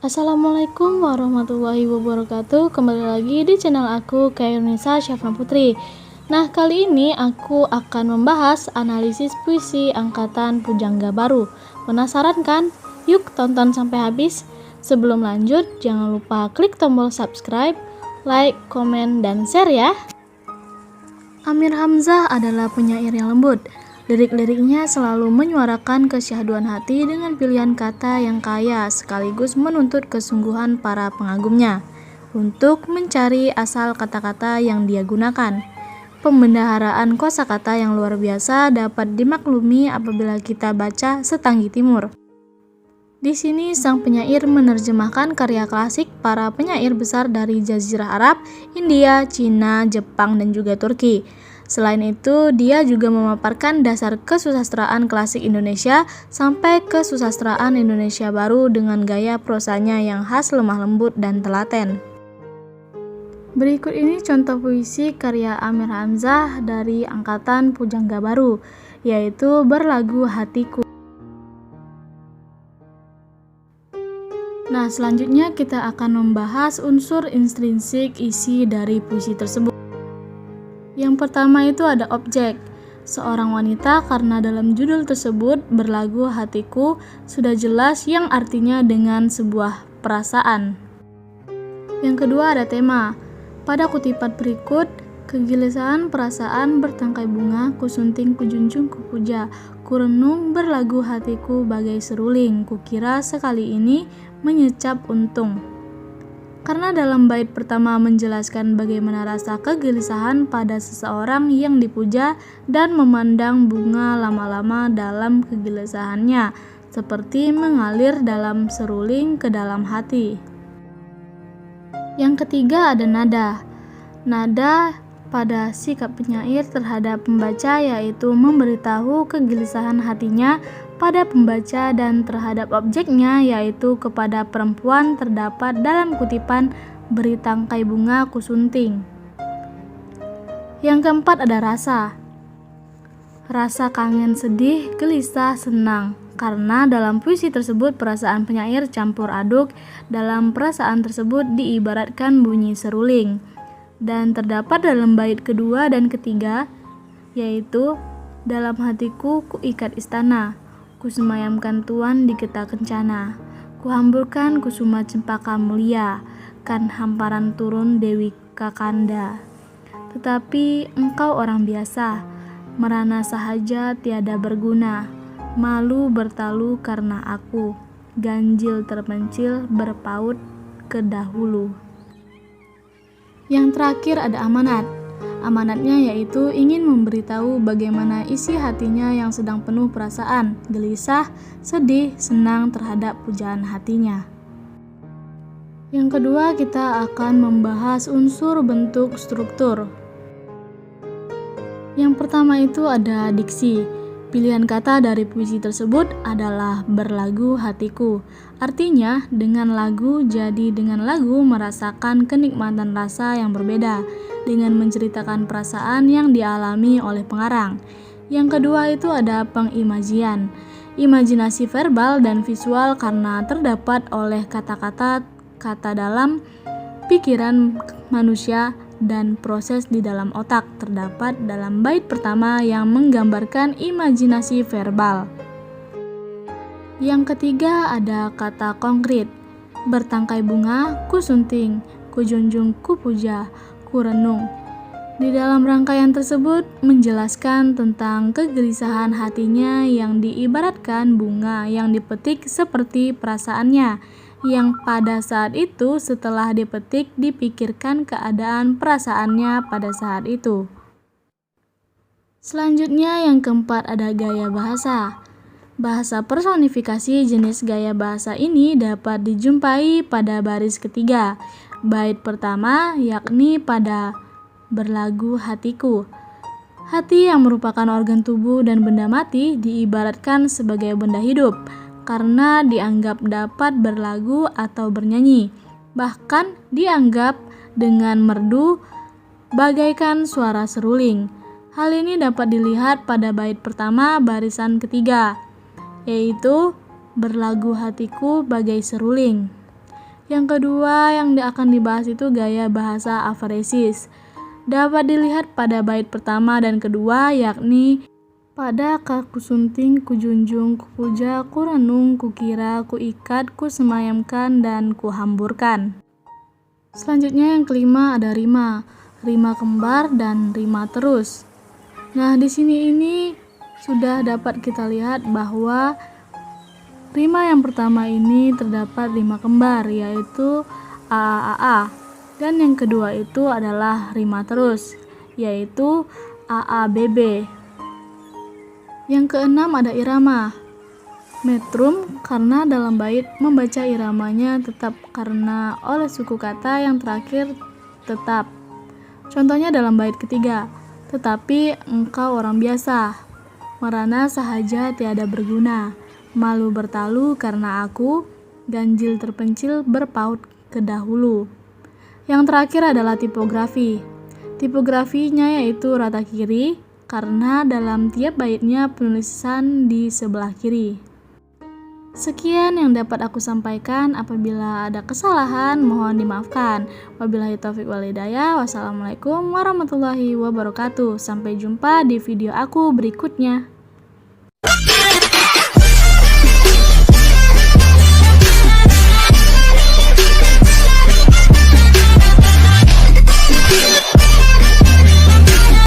Assalamualaikum warahmatullahi wabarakatuh. Kembali lagi di channel aku, Kairunisa Syafna Putri. Nah, kali ini aku akan membahas analisis puisi angkatan Pujangga Baru. Penasaran kan? Yuk tonton sampai habis. Sebelum lanjut, jangan lupa klik tombol subscribe, like, komen, dan share ya. Amir Hamzah adalah penyair yang lembut. Lirik-liriknya selalu menyuarakan kesyahduan hati dengan pilihan kata yang kaya sekaligus menuntut kesungguhan para pengagumnya untuk mencari asal kata-kata yang dia gunakan. Pembendaharaan kosakata yang luar biasa dapat dimaklumi apabila kita baca Setanggi Timur. Di sini sang penyair menerjemahkan karya klasik para penyair besar dari Jazirah Arab, India, Cina, Jepang, dan juga Turki. Selain itu, dia juga memaparkan dasar kesusastraan klasik Indonesia sampai kesusastraan Indonesia baru dengan gaya prosanya yang khas lemah lembut dan telaten. Berikut ini contoh puisi karya Amir Hamzah dari angkatan Pujangga Baru, yaitu Berlagu Hatiku. Nah, selanjutnya kita akan membahas unsur intrinsik isi dari puisi tersebut. Yang pertama itu ada objek, seorang wanita, karena dalam judul tersebut Berlagu Hatiku sudah jelas yang artinya dengan sebuah perasaan. Yang kedua ada tema. Pada kutipan berikut, kegelisahan perasaan bertangkai bunga, kusunting, kujunjung, kupuja, kurenung berlagu hatiku bagai seruling, kukira sekali ini menyecap untung. Karena dalam bait pertama menjelaskan bagaimana rasa kegelisahan pada seseorang yang dipuja dan memandang bunga lama-lama dalam kegelisahannya, seperti mengalir dalam seruling ke dalam hati. Yang ketiga ada nada. Nada pada sikap penyair terhadap pembaca yaitu memberitahu kegelisahan hatinya pada pembaca dan terhadap objeknya yaitu kepada perempuan terdapat dalam kutipan Beri tangkai bunga kusunting. Yang keempat ada rasa. Rasa kangen, sedih, gelisah, senang. Karena dalam puisi tersebut perasaan penyair campur aduk, dalam perasaan tersebut diibaratkan bunyi seruling. Dan terdapat dalam bait kedua dan ketiga, yaitu dalam hatiku kuikat istana, kusemayamkan tuan di getah kencana, kuhamburkan kusuma cempaka mulia, kan hamparan turun Dewi Kakanda. Tetapi engkau orang biasa, merana sahaja tiada berguna, malu bertalu karena aku, ganjil terpencil berpaut ke dahulu. Yang terakhir ada amanat. Amanatnya yaitu ingin memberitahu bagaimana isi hatinya yang sedang penuh perasaan, gelisah, sedih, senang terhadap pujaan hatinya. Yang kedua kita akan membahas unsur bentuk struktur. Yang pertama itu ada diksi. Pilihan kata dari puisi tersebut adalah berlagu hatiku. Artinya, dengan lagu, jadi dengan lagu merasakan kenikmatan rasa yang berbeda, dengan menceritakan perasaan yang dialami oleh pengarang. Yang kedua itu ada pengimajian. Imajinasi verbal dan visual karena terdapat oleh kata-kata dalam pikiran manusia dan proses di dalam otak terdapat dalam bait pertama yang menggambarkan imajinasi verbal. Yang ketiga ada kata konkret. Bertangkai bunga, kusunting, kujunjung, kupuja, kurenung. Di dalam rangkaian tersebut menjelaskan tentang kegelisahan hatinya yang diibaratkan bunga yang dipetik seperti perasaannya, yang pada saat itu setelah dipetik dipikirkan keadaan perasaannya pada saat itu. Selanjutnya yang keempat ada gaya bahasa. Bahasa personifikasi jenis gaya bahasa ini dapat dijumpai pada baris ketiga, bait pertama yakni pada Berlagu Hatiku. Hati yang merupakan organ tubuh dan benda mati diibaratkan sebagai benda hidup, karena dianggap dapat berlagu atau bernyanyi, bahkan dianggap dengan merdu bagaikan suara seruling. Hal ini dapat dilihat pada bait pertama barisan ketiga, yaitu berlagu hatiku bagai seruling. Yang kedua yang akan dibahas itu gaya bahasa afaresis. Dapat dilihat pada bait pertama dan kedua, yakni pada kusunting, kujunjung, kupuja, kurenung, kukira, kuikat, kusemayamkan, dan kuhamburkan. Selanjutnya yang kelima ada rima kembar dan rima terus. Nah, di sini ini sudah dapat kita lihat bahwa rima yang pertama ini terdapat rima kembar, yaitu AAAA, dan yang kedua itu adalah rima terus, yaitu AABB. Yang keenam ada irama metrum, karena dalam bait membaca iramanya tetap karena oleh suku kata yang terakhir tetap. Contohnya dalam bait ketiga, tetapi engkau orang biasa, merana sahaja tiada berguna, malu bertalu karena aku, ganjil terpencil berpaut ke dahulu. Yang terakhir adalah tipografi. Tipografinya yaitu rata kiri, karena dalam tiap baitnya penulisan di sebelah kiri. Sekian yang dapat aku sampaikan. Apabila ada kesalahan, mohon dimaafkan. Wabillahi taufiq wal hidayah. Wassalamualaikum warahmatullahi wabarakatuh. Sampai jumpa di video aku berikutnya.